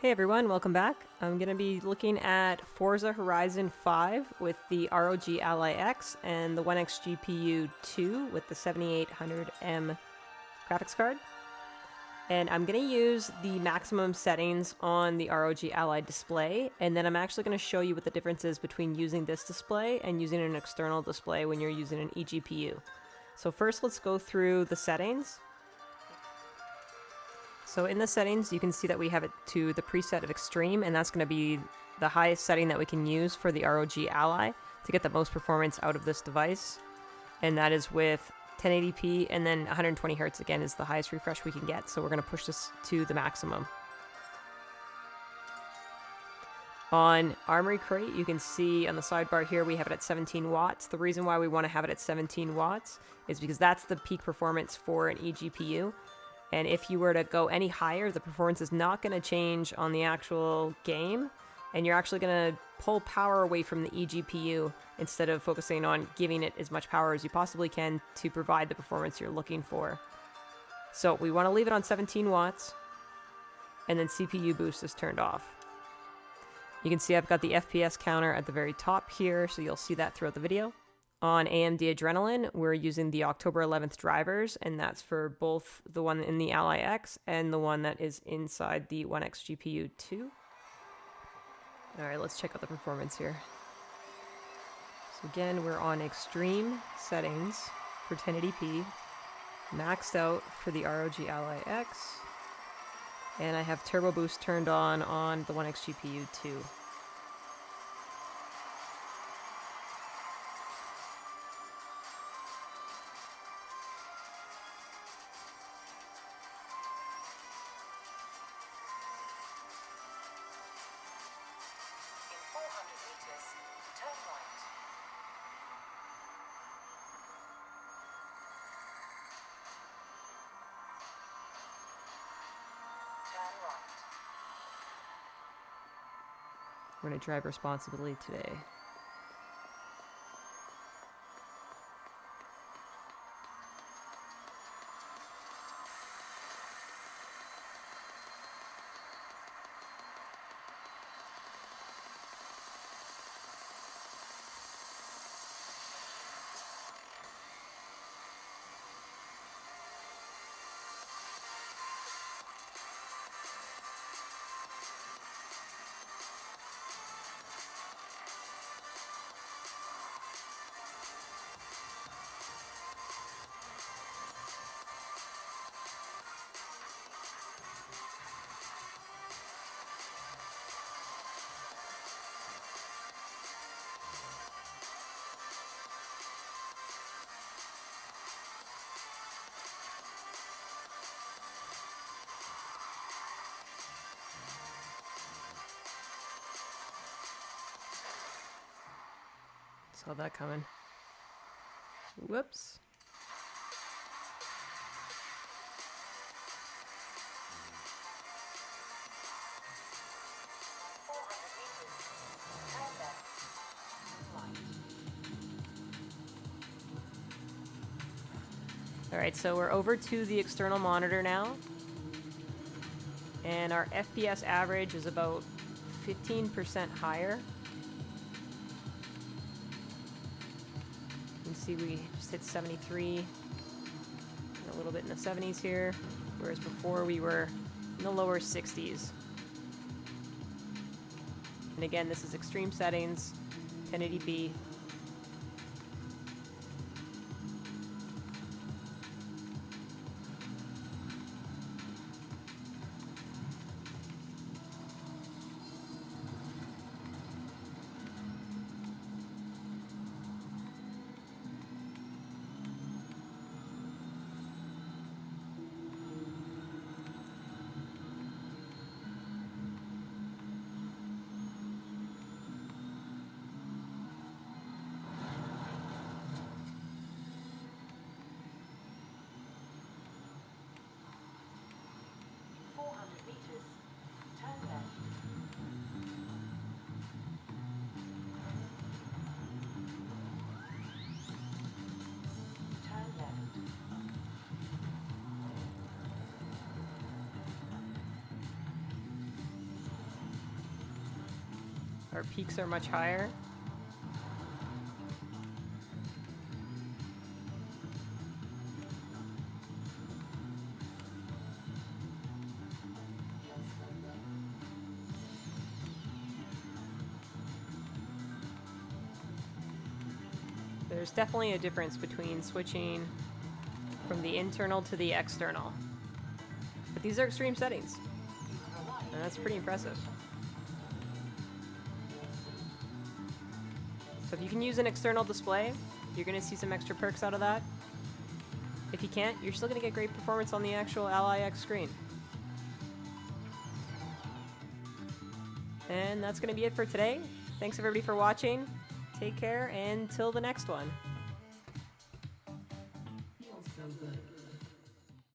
Hey everyone, welcome back. I'm going to be looking at Forza Horizon 5 with the ROG Ally X and the OneXGPU 2 with the 7800M graphics card. And I'm going to use the maximum settings on the ROG Ally display, and then I'm actually going to show you what the difference is between using this display and using an external display when you're using an eGPU. So first let's go through the settings. So in the settings, you can see that we have it to the preset of Extreme, and that's going to be the highest setting that we can use for the ROG Ally to get the most performance out of this device. And that is with 1080p, and then 120 Hz again is the highest refresh we can get, so we're going to push this to the maximum. On Armory Crate, you can see on the sidebar here we have it at 17 watts. The reason why we want to have it at 17 watts is because that's the peak performance for an eGPU. And if you were to go any higher, the performance is not going to change on the actual game, and you're actually going to pull power away from the eGPU instead of focusing on giving it as much power as you possibly can to provide the performance you're looking for. So we want to leave it on 17 watts, and then CPU boost is turned off. You can see I've got the FPS counter at the very top here, so you'll see that throughout the video. On AMD Adrenalin, we're using the October 11th drivers, and that's for both the one in the Ally X and the one that is inside the OneXGPU 2. Alright, let's check out the performance here. So again, we're on extreme settings for 1080p, maxed out for the ROG Ally X, and I have Turbo Boost turned on the OneXGPU 2. We're going to drive responsibly today. Saw that coming. Whoops. Alright, so we're over to the external monitor now. And our FPS average is about 15% higher. You can see we just hit 73, and a little bit in the 70s here, whereas before we were in the lower 60s. And again, this is extreme settings, 1080p. Our peaks are much higher. There's definitely a difference between switching from the internal to the external. But these are extreme settings, and that's pretty impressive. So if you can use an external display, you're going to see some extra perks out of that. If you can't, you're still going to get great performance on the actual Ally X screen. And that's going to be it for today. Thanks everybody for watching. Take care, and till the next one.